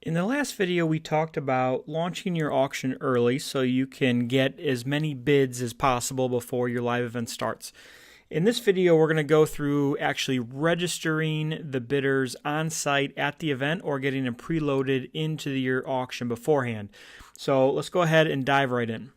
In the last video, we talked about launching your auction early so you can get as many bids as possible before your live event starts. In this video, we're going to go through actually registering the bidders on site at the event or getting them preloaded into your auction beforehand. So let's go ahead and dive right in.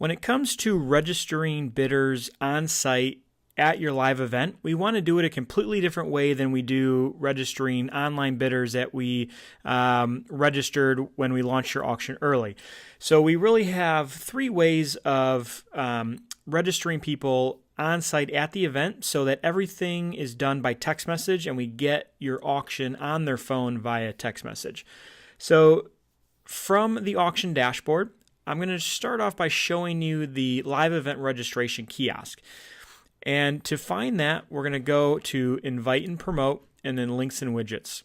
When it comes to registering bidders on site at your live event, we want to do it a completely different way than we do registering online bidders that we registered when we launched your auction early. So we really have three ways of registering people on site at the event so that everything is done by text message and we get your auction on their phone via text message. So from the auction dashboard, I'm going to start off by showing you the live event registration kiosk. And to find that, we're going to go to Invite and Promote and then Links and Widgets.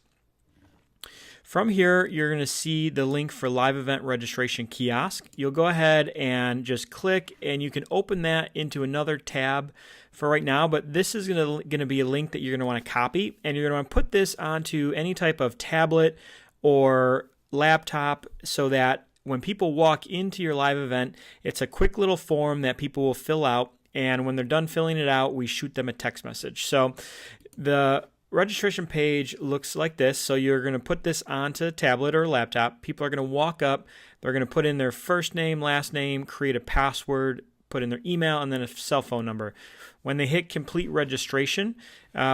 From here, you're going to see the link for live event registration kiosk. You'll go ahead and just click and you can open that into another tab for right now, but this is going to be a link that you're going to want to copy, and you're going to want to put this onto any type of tablet or laptop so that when people walk into your live event, it's a quick little form that people will fill out, and when they're done filling it out, we shoot them a text message. So the registration page looks like this. So you're going to put this onto a tablet or laptop. People are going to walk up, they're going to put in their first name, last name, create a password, put in their email, and then a cell phone number. When they hit complete registration,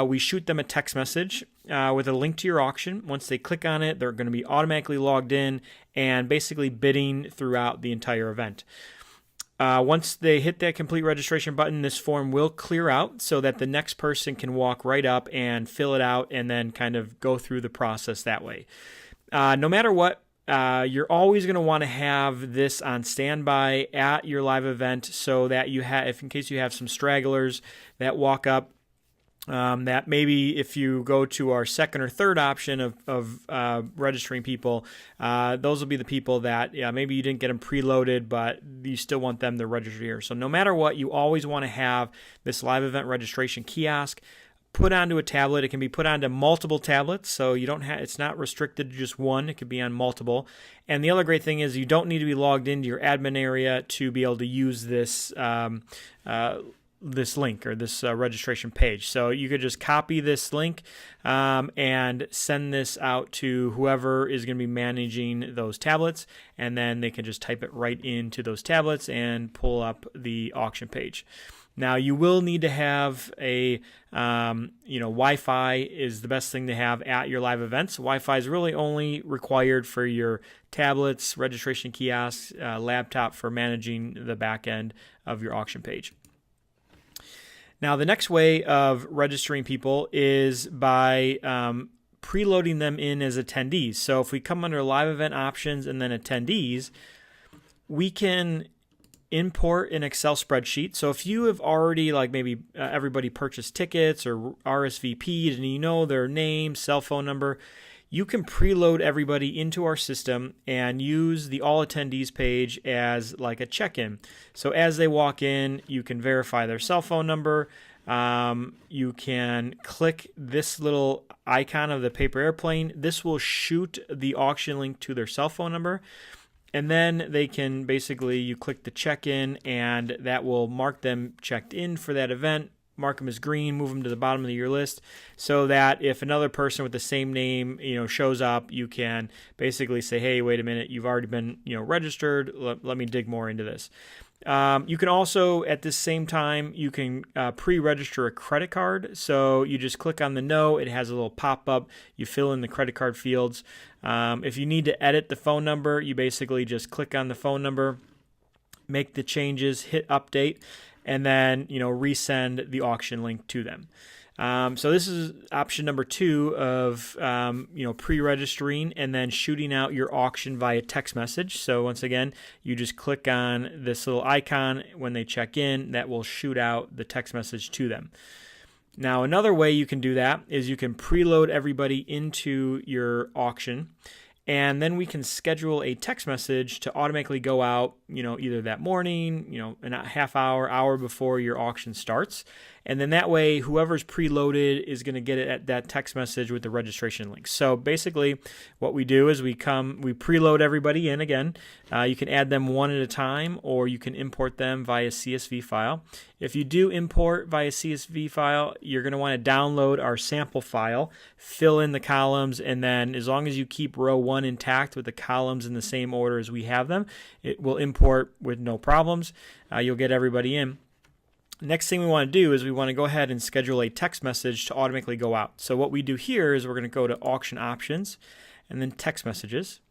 we shoot them a text message with a link to your auction. Once they click on it, they're going to be automatically logged in and basically bidding throughout the entire event. Once they hit that complete registration button, this form will clear out so that the next person can walk right up and fill it out and then kind of go through the process that way. No matter what, you're always going to want to have this on standby at your live event so that you have, if in case you have some stragglers that walk up, that maybe if you go to our second or third option of registering people, those will be the people that maybe you didn't get them preloaded, but you still want them to register here. So no matter what, you always want to have this live event registration kiosk put onto a tablet. It can be put onto multiple tablets, so you don't have, it's not restricted to just one. It could be on multiple. And the other great thing is you don't need to be logged into your admin area to be able to use this this link or this registration page. So you could just copy this link and send this out to whoever is going to be managing those tablets, and then they can just type it right into those tablets and pull up the auction page. Now you will need to have a Wi-Fi is the best thing to have at your live events. Wi-Fi is really only required for your tablets, registration kiosks, laptop for managing the back end of your auction page. Now the next way of registering people is by preloading them in as attendees. So if we come under live event options and then attendees, we can import an Excel spreadsheet. So if you have already, like maybe everybody purchased tickets or RSVP'd and you know their name, cell phone number, you can preload everybody into our system and use the all attendees page as like a check-in. So as they walk in, you can verify their cell phone number. You can click this little icon of the paper airplane. This will shoot the auction link to their cell phone number. And then they can basically, you click the check-in and that will mark them checked in for that event, mark them as green, move them to the bottom of your list so that if another person with the same name, shows up, you can basically say, hey, wait a minute, you've already been, registered. Let me dig more into this. You can also, at the same time, you can pre-register a credit card. So you just click on the no, it has a little pop-up, you fill in the credit card fields. If you need to edit the phone number, you basically just click on the phone number, make the changes, hit update, and then resend the auction link to them. So this is option number 2 of pre-registering and then shooting out your auction via text message. So once again, you just click on this little icon when they check in, that will shoot out the text message to them. Now another way you can do that is you can preload everybody into your auction And then we can schedule a text message to automatically go out, either that morning, a half hour before your auction starts. And then that way, whoever's preloaded is going to get it at that text message with the registration link. So basically, what we do is we preload everybody in again. You can add them one at a time, or you can import them via CSV file. If you do import via CSV file, you're going to want to download our sample file, fill in the columns, and then as long as you keep row 1 intact with the columns in the same order as we have them, it will import with no problems. You'll get everybody in. Next thing we want to do is we want to go ahead and schedule a text message to automatically go out. So what we do here is we're going to go to auction options and then text messages.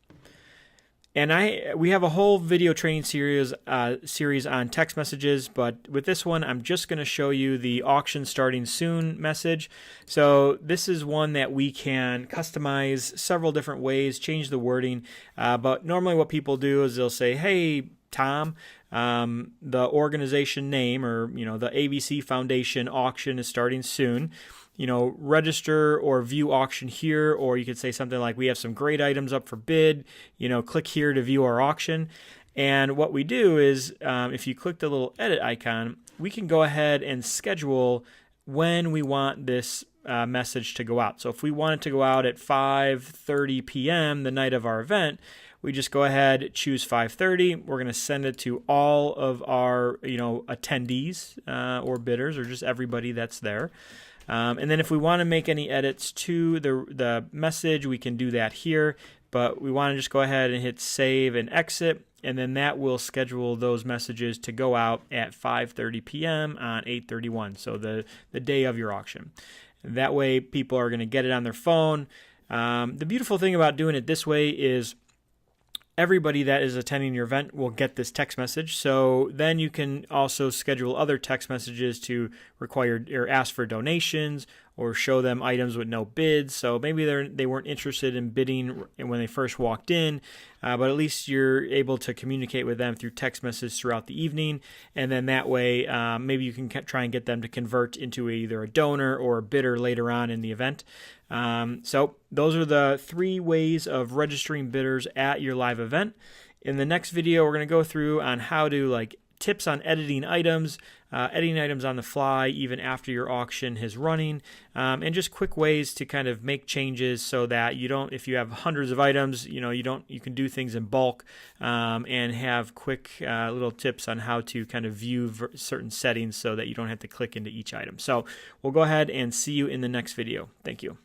And we have a whole video training series on text messages, but with this one, I'm just going to show you the auction starting soon message. So this is one that we can customize several different ways, change the wording. But normally what people do is they'll say, hey, Tom, the organization name, or the ABC Foundation auction is starting soon. Register or view auction here, or you could say something like, we have some great items up for bid, click here to view our auction. And what we do is, if you click the little edit icon, we can go ahead and schedule when we want this message to go out. So if we want it to go out at 5:30 p.m. the night of our event, we just go ahead, choose 5:30. We're going to send it to all of our, attendees or bidders, or just everybody that's there. And then if we want to make any edits to the message, we can do that here. But we want to just go ahead and hit save and exit, and then that will schedule those messages to go out at 5:30 p.m. on 8/31, so the day of your auction. That way, people are going to get it on their phone. The beautiful thing about doing it this way is everybody that is attending your event will get this text message. So then you can also schedule other text messages to require or ask for donations, or show them items with no bids. So maybe they weren't interested in bidding when they first walked in, but at least you're able to communicate with them through text message throughout the evening. And then that way, maybe you can try and get them to convert into either a donor or a bidder later on in the event. So those are the 3 ways of registering bidders at your live event. In the next video, we're going to go through on how to tips on editing items on the fly even after your auction is running, and just quick ways to kind of make changes so that you don't, if you have hundreds of items, you can do things in bulk, and have quick little tips on how to kind of view certain settings so that you don't have to click into each item. So we'll go ahead and see you in the next video. Thank you.